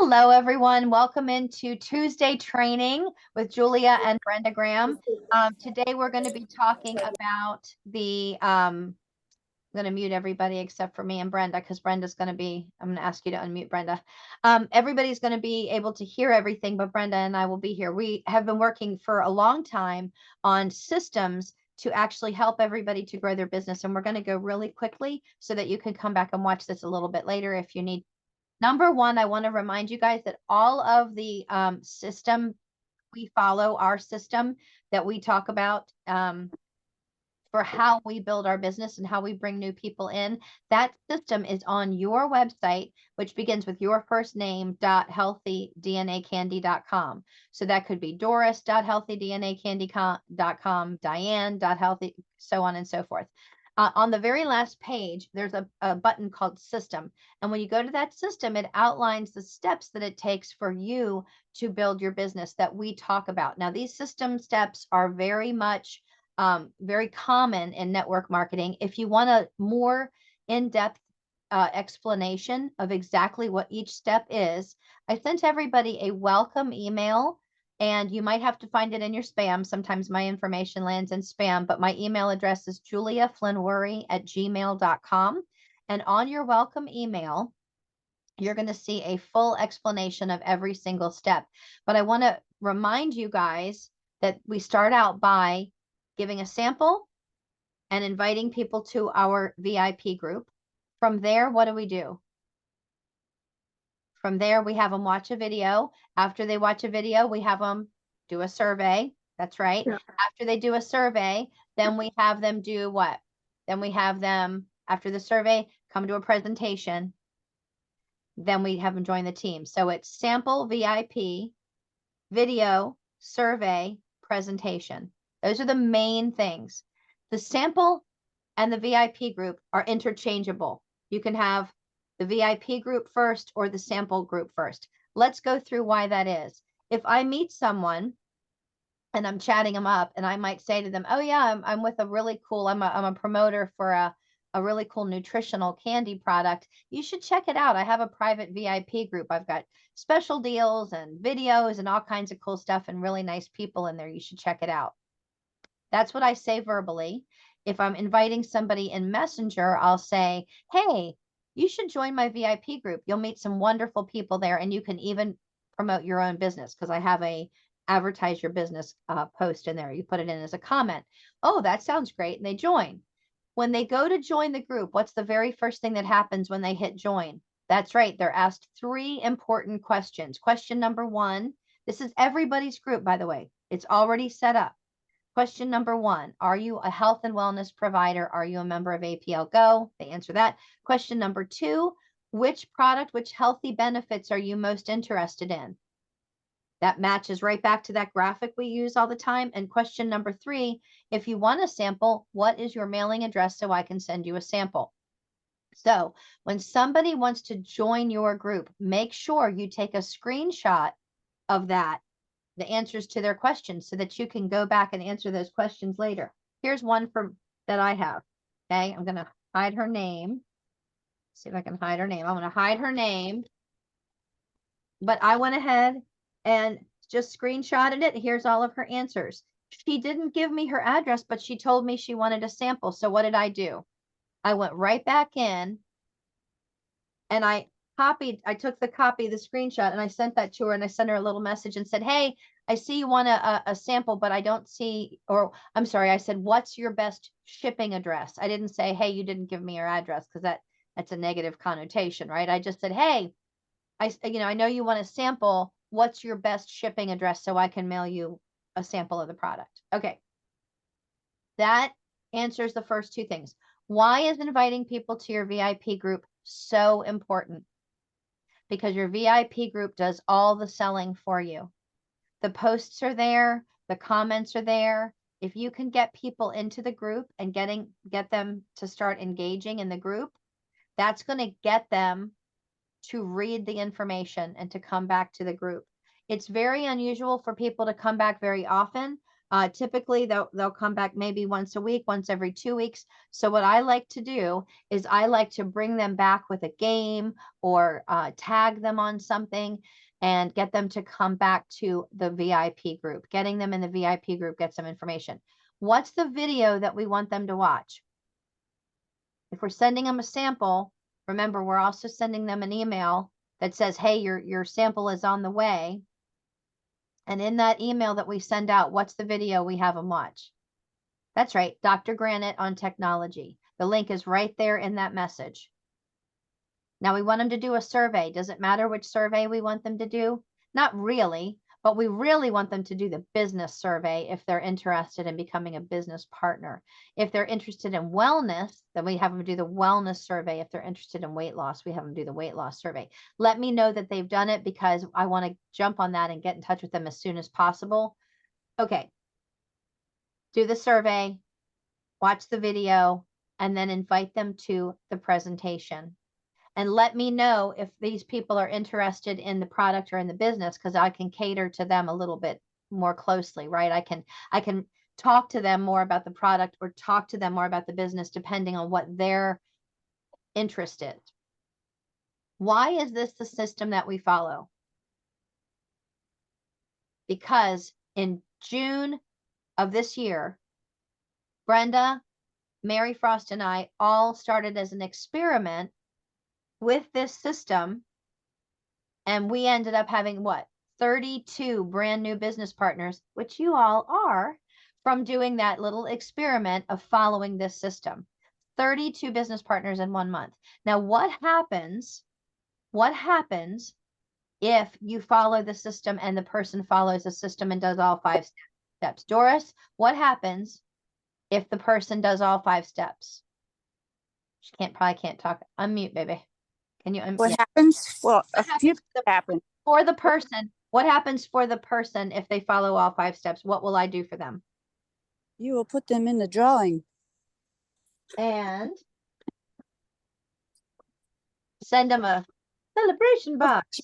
Hello, everyone. Welcome into Tuesday training with Julia and Brenda Graham. Today, we're going to be talking about I'm going to mute everybody except for me and Brenda because Brenda's going to be, I'm going to ask you to unmute Brenda. Everybody's going to be able to hear everything, but Brenda and I will be here. We have been working for a long time on systems to actually help everybody to grow their business. And we're going to go really quickly so that you can come back and watch this a little bit later if you need. Number one, I want to remind you guys that all of the system we follow, our system that we talk about for how we build our business and how we bring new people in, that system is on your website, which begins with your first name .healthydnacandy.com. So that could be doris.healthydnacandy.com, diane.healthy, so on and so forth. On the very last page, there's a button called System. And when you go to that system, it outlines the steps that it takes for you to build your business that we talk about. Now, these system steps are very much very common in network marketing. If you want a more in-depth explanation of exactly what each step is, I sent everybody a welcome email. And you might have to find it in your spam. Sometimes my information lands in spam, but my email address is juliaflynnwerre@gmail.com. And on your welcome email, you're going to see a full explanation of every single step. But I want to remind you guys that we start out by giving a sample and inviting people to our VIP group. From there, what do? From there, we have them watch a video. After they watch a video, we have them do a survey. That's right. Yeah. After they do a survey, then we have them do what? Then we have them, after the survey, come to a presentation. Then we have them join the team. So it's sample, VIP, video, survey, presentation. Those are the main things. The sample and the VIP group are interchangeable. You can have the VIP group first or the sample group first. Let's go through why that is. If I meet someone and I'm chatting them up and I might say to them, oh yeah, I'm with a really cool, I'm a promoter for a really cool nutritional candy product. You should check it out. I have a private VIP group. I've got special deals and videos and all kinds of cool stuff and really nice people in there. You should check it out. That's what I say verbally. If I'm inviting somebody in Messenger, I'll say, hey, you should join my VIP group. You'll meet some wonderful people there, and you can even promote your own business because I have a advertise your business post in there. You put it in as a comment. Oh, that sounds great. And they join. When they go to join the group, what's the very first thing that happens when they hit join? That's right. They're asked 3 important questions. Question number 1, this is everybody's group, by the way. It's already set up. Question number 1, are you a health and wellness provider? Are you a member of APL Go? They answer that. Question number 2, which product, which healthy benefits are you most interested in? That matches right back to that graphic we use all the time. And question number 3, if you want a sample, what is your mailing address so I can send you a sample? So when somebody wants to join your group, make sure you take a screenshot of that, the answers to their questions, so that you can go back and answer those questions later. Here's one that I have. Okay, I'm going to hide her name. See if I can hide her name. I'm going to hide her name. But I went ahead and just screenshotted it. Here's all of her answers. She didn't give me her address, but she told me she wanted a sample. So what did I do? I went right back in and I took the screenshot, and I sent that to her, and I sent her a little message and said, hey, I see you want a sample, but I don't see, or I'm sorry, I said, what's your best shipping address? I didn't say, hey, you didn't give me your address, because that's a negative connotation, right? I just said, hey, I know you want a sample. What's your best shipping address so I can mail you a sample of the product? Okay. That answers the first 2 things. Why is inviting people to your VIP group so important? Because your VIP group does all the selling for you. The posts are there, the comments are there. If you can get people into the group and get them to start engaging in the group, that's going to get them to read the information and to come back to the group. It's very unusual for people to come back very often, Typically they'll come back maybe once a week, once every 2 weeks. So what I like to do is I like to bring them back with a game or tag them on something and get them to come back to the VIP group. Getting them in the VIP group gets some information. What's the video that we want them to watch? If we're sending them a sample, remember, we're also sending them an email that says, hey, your sample is on the way. And in that email that we send out, what's the video we have them watch? That's right, Dr. Granite on technology. The link is right there in that message. Now we want them to do a survey. Does it matter which survey we want them to do? Not really, but we really want them to do the business survey if they're interested in becoming a business partner. If they're interested in wellness, then we have them do the wellness survey. If they're interested in weight loss, we have them do the weight loss survey. Let me know that they've done it because I want to jump on that and get in touch with them as soon as possible. Okay. Do the survey, watch the video, and then invite them to the presentation. And let me know if these people are interested in the product or in the business, because I can cater to them a little bit more closely, right? I can talk to them more about the product or talk to them more about the business depending on what their interest is. Why is this the system that we follow? Because in June of this year, Brenda, Mary Frost, and I all started as an experiment with this system, and we ended up having what? 32 brand new business partners, which you all are, from doing that little experiment of following this system. 32 business partners in 1 month. Now, what happens if you follow the system and the person follows the system and does all 5 steps? Doris, what happens if the person does all 5 steps? She probably can't talk. Unmute, baby. Can you unmute? What happens? Well, a few things happen. For the person, what happens for the person if they follow all 5 steps? What will I do for them? You will put them in the drawing. And send them a celebration box.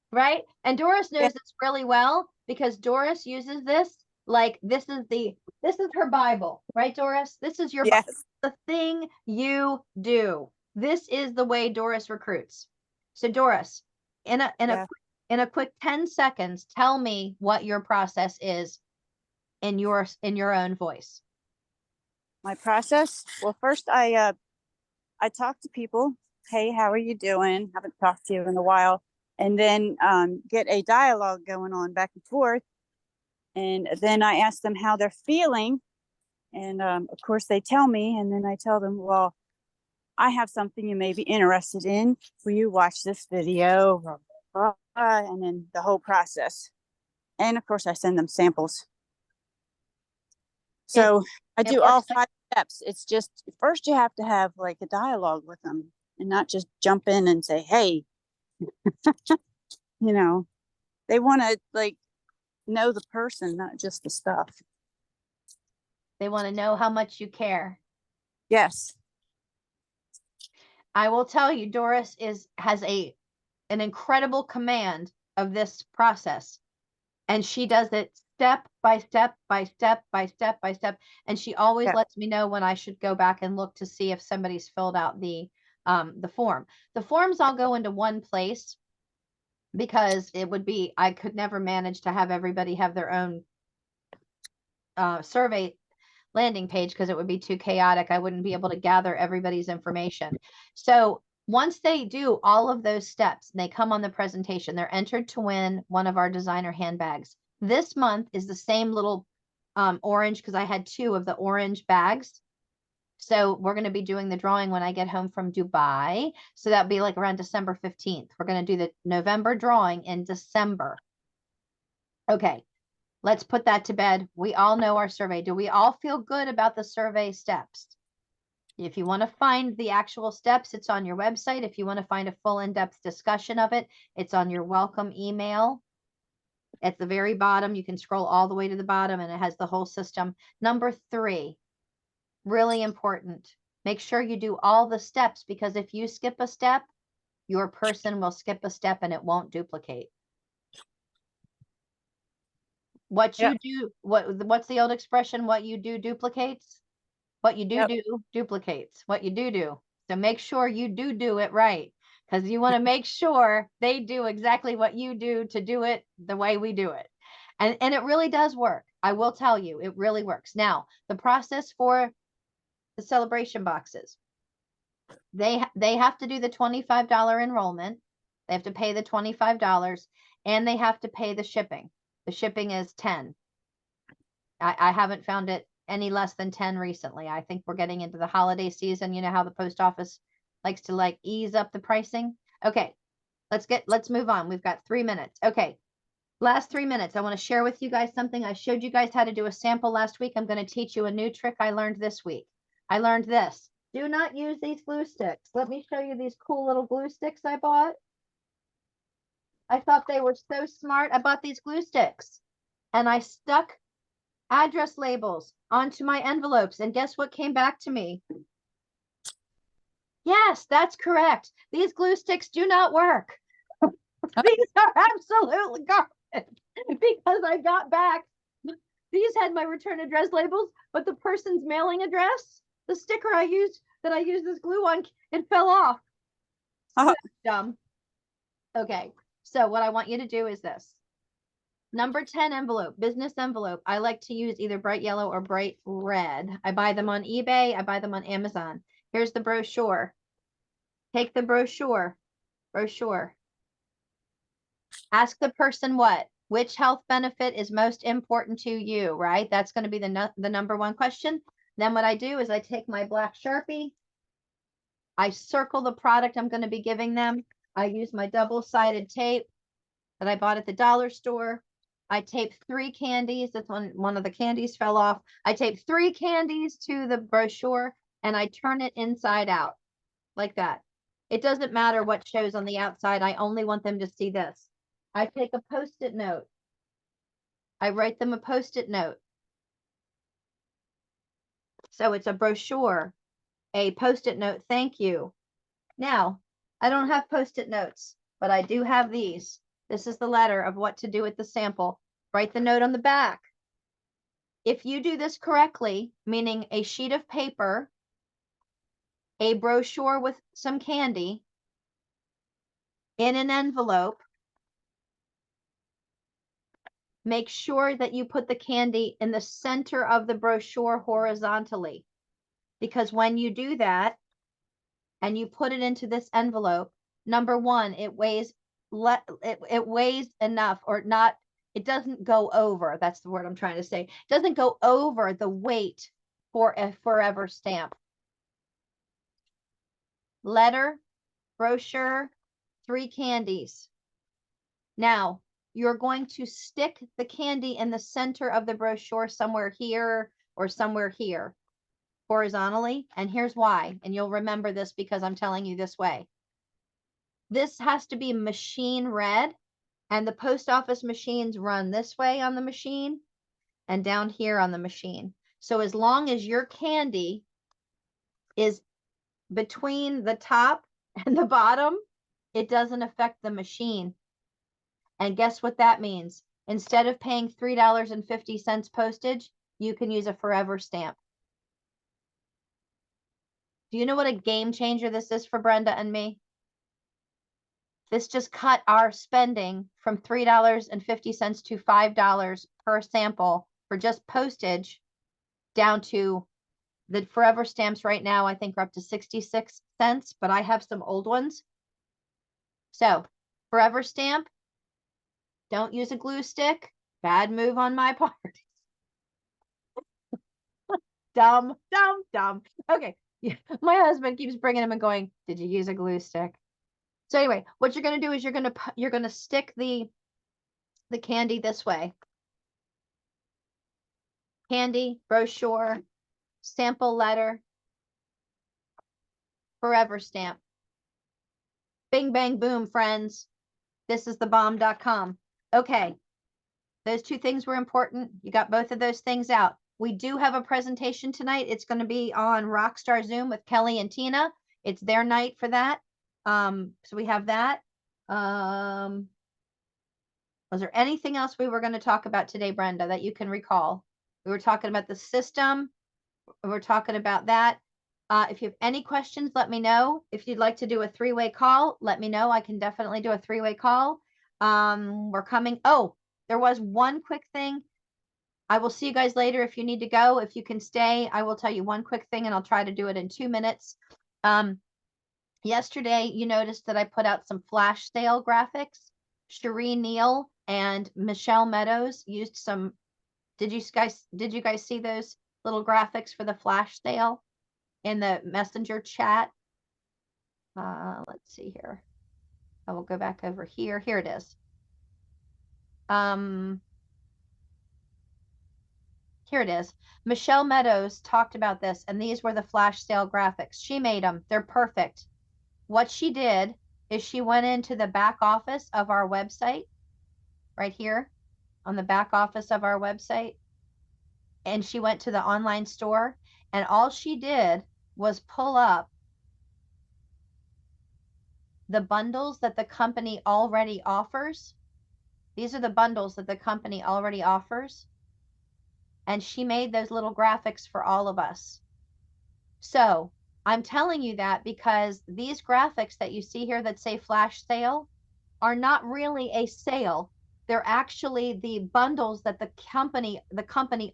Right? And Doris knows this really well because Doris uses this like this is her Bible, right, Doris? This is your Bible, the thing you do. This is the way Doris recruits. So Doris, in a quick 10 seconds, tell me what your process is in your own voice. My process? Well, first I talk to people. Hey, how are you doing? Haven't talked to you in a while. And then get a dialogue going on back and forth. And then I ask them how they're feeling. And of course they tell me, and then I tell them, well, I have something you may be interested in. Will you watch this video? And then the whole process. And of course I send them samples. So I do all 5 steps. It's just, first you have to have like a dialogue with them and not just jump in and say, hey, you know, they want to like know the person, not just the stuff. They want to know how much you care. Yes. I will tell you, Doris has an incredible command of this process, and she does it step by step by step by step by step, and she always lets me know when I should go back and look to see if somebody's filled out the form. The forms all go into one place because I could never manage to have everybody have their own survey landing page because it would be too chaotic. I wouldn't be able to gather everybody's information. So once they do all of those steps and they come on the presentation, they're entered to win one of our designer handbags. This month is the same little orange, because I had 2 of the orange bags. So we're going to be doing the drawing when I get home from Dubai. So that'll be like around December 15th. We're going to do the November drawing in December. Okay. Let's put that to bed. We all know our survey. Do we all feel good about the survey steps? If you want to find the actual steps, it's on your website. If you want to find a full in-depth discussion of it, it's on your welcome email. At the very bottom, you can scroll all the way to the bottom and it has the whole system. Number 3, really important. Make sure you do all the steps, because if you skip a step, your person will skip a step and it won't duplicate. What Yep. you do, what's the old expression? What you do duplicates. What you do Yep. duplicates. What you do. So make sure you do it right, because you want to make sure they do exactly what you do to do it the way we do it. And it really does work. I will tell you, it really works. Now, the process for the celebration boxes. They have to do the $25 enrollment. They have to pay the $25 and they have to pay the shipping. The shipping is 10. I haven't found it any less than 10 recently. I think we're getting into the holiday season. You know how the post office likes to like ease up the pricing. Okay, let's move on. We've got 3 minutes. Okay, last 3 minutes. I want to share with you guys something. I showed you guys how to do a sample last week. I'm going to teach you a new trick I learned this week. I learned this. Do not use these glue sticks. Let me show you these cool little glue sticks I bought. I thought they were so smart. I bought these glue sticks and I stuck address labels onto my envelopes. And guess what came back to me? Yes, that's correct. These glue sticks do not work. These are absolutely garbage because I got back. These had my return address labels, but the person's mailing address, the sticker I used this glue on, it fell off. So dumb. Okay, so what I want you to do is this. Number 10 envelope, business envelope. I like to use either bright yellow or bright red. I buy them on eBay. I buy them on Amazon. Here's the brochure. Take the brochure. Ask the person what? Which health benefit is most important to you, right? That's going to be the number one question. Then what I do is I take my black Sharpie. I circle the product I'm going to be giving them. I use my double-sided tape that I bought at the dollar store. I tape 3 candies. That's one of the candies fell off. I tape 3 candies to the brochure and I turn it inside out like that. It doesn't matter what shows on the outside. I only want them to see this. I take a Post-it note. I write them a Post-it note. So it's a brochure, a Post-it note, thank you. Now, I don't have Post-it notes, but I do have these. This is the letter of what to do with the sample. Write the note on the back. If you do this correctly, meaning a sheet of paper, a brochure with some candy in an envelope, make sure that you put the candy in the center of the brochure horizontally. Because when you do that and you put it into this envelope, number one, it weighs enough, or not, it doesn't go over. That's the word I'm trying to say. It doesn't go over the weight for a forever stamp. Letter, brochure, 3 candies. Now, you're going to stick the candy in the center of the brochure somewhere here or somewhere here horizontally. And here's why. And you'll remember this because I'm telling you this way. This has to be machine read, and the post office machines run this way on the machine and down here on the machine. So as long as your candy is between the top and the bottom, it doesn't affect the machine. And guess what that means? Instead of paying $3.50 postage, you can use a forever stamp. Do you know what a game changer this is for Brenda and me? This just cut our spending from $3.50 to $5 per sample for just postage down to the forever stamps right now. I think are up to 66 cents, but I have some old ones. So forever stamp, don't use a glue stick. Bad move on my part. Dumb. Okay. Yeah. My husband keeps bringing them and going, did you use a glue stick? So anyway, what you're going to do is you're going to stick the candy this way. Candy, brochure, sample letter, forever stamp. Bing, bang, boom, friends. This is thebomb.com. Okay. Those 2 things were important. You got both of those things out. We do have a presentation tonight. It's going to be on Rockstar Zoom with Kelly and Tina. It's their night for that. So we have that. Was there anything else we were going to talk about today, Brenda, that you can recall? We were talking about the system. We're talking about that. If you have any questions, let me know. If you'd like to do a 3-way call, let me know. I can definitely do a 3-way call. We're coming. Oh, there was one quick thing. I will see you guys later if you need to go. If you can stay, I will tell you one quick thing and I'll try to do it in 2 minutes. Yesterday, you noticed that I put out some flash sale graphics. Cherie Neal and Michelle Meadows used some. Did you guys see those little graphics for the flash sale in the messenger chat? Let's see here. I will go back over here. Here it is. Here it is. Michelle Meadows talked about this, and these were the flash sale graphics. She made them. They're perfect. What she did is she went into the back office of our website, right here on the back office of our website, and she went to the online store, and all she did was pull up the bundles that the company already offers. These are the bundles that the company already offers. And she made those little graphics for all of us. So I'm telling you that because these graphics that you see here that say flash sale are not really a sale. They're actually the bundles that the company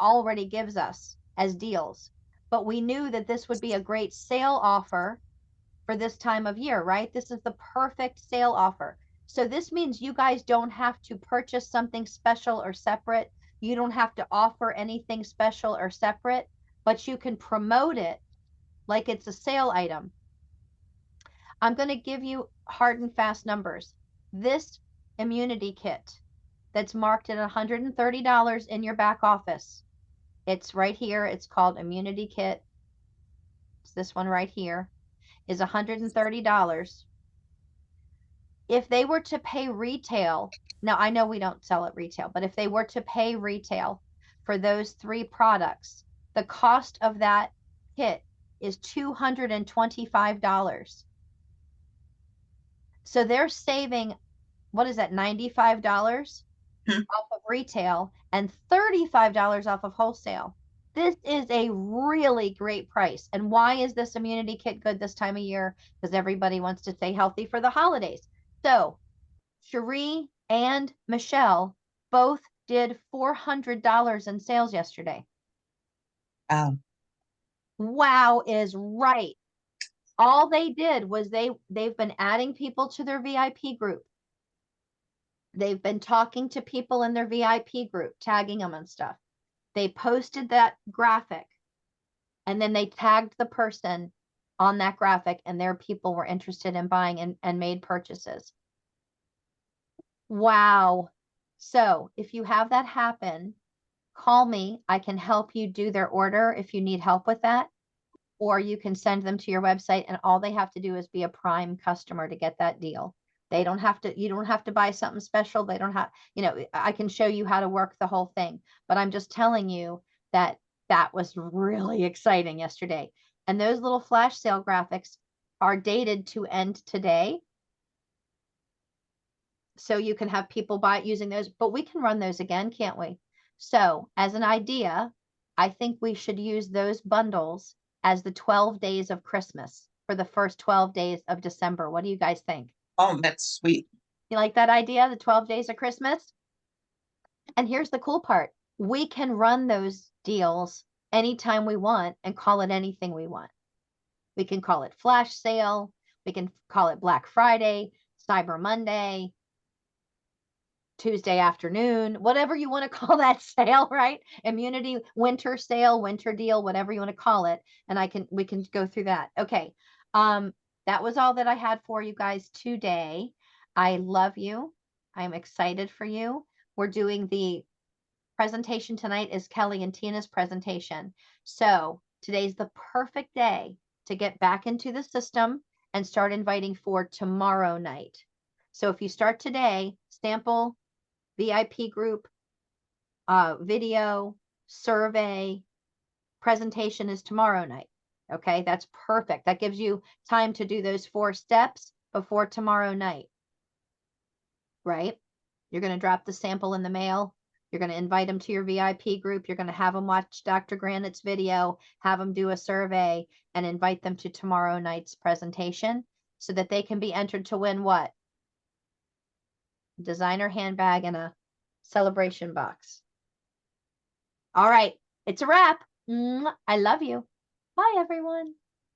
already gives us as deals. But we knew that this would be a great sale offer for this time of year, right? This is the perfect sale offer. So this means you guys don't have to purchase something special or separate. You don't have to offer anything special or separate, but you can promote it like it's a sale item. I'm going to give you hard and fast numbers. This immunity kit that's marked at $130 in your back office. It's right here. It's called immunity kit. It's this one right here. Is $130. If they were to pay retail, now I know we don't sell at retail, but if they were to pay retail for those 3 products, the cost of that kit is $225. So they're saving, what is that, $95 off of retail and $35 off of wholesale. This is a really great price. And why is this immunity kit good this time of year? Because everybody wants to stay healthy for the holidays. So Cherie and Michelle both did $400 in sales yesterday. Wow. Wow is right. All they did was they've been adding people to their VIP group. They've been talking to people in their VIP group, tagging them and stuff. They posted that graphic and then they tagged the person on that graphic and their people were interested in buying and made purchases. Wow. So if you have that happen, call me. I can help you do their order if you need help with that, or you can send them to your website and all they have to do is be a Prime customer to get that deal. They don't have to, you don't have to buy something special. They don't have, I can show you how to work the whole thing, but I'm just telling you that that was really exciting yesterday. And those little flash sale graphics are dated to end today. So you can have people buy it using those, but we can run those again, can't we? So as an idea, I think we should use those bundles as the 12 days of Christmas for the first 12 days of December. What do you guys think? Oh, that's sweet. You like that idea, the 12 days of Christmas? And here's the cool part. We can run those deals anytime we want and call it anything we want. We can call it flash sale. We can call it Black Friday, Cyber Monday, Tuesday afternoon, whatever you want to call that sale, right? Immunity winter sale, winter deal, whatever you want to call it. And we can go through that. Okay. That was all that I had for you guys today. I love you. I'm excited for you. We're doing the presentation tonight is Kelly and Tina's presentation. So today's the perfect day to get back into the system and start inviting for tomorrow night. So if you start today, sample, VIP group, video, survey, presentation is tomorrow night. Okay, that's perfect. That gives you time to do those 4 steps before tomorrow night. Right? You're going to drop the sample in the mail. You're going to invite them to your VIP group. You're going to have them watch Dr. Granite's video, have them do a survey, and invite them to tomorrow night's presentation so that they can be entered to win what? Designer handbag and a celebration box. All right. It's a wrap. I love you. Bye, everyone.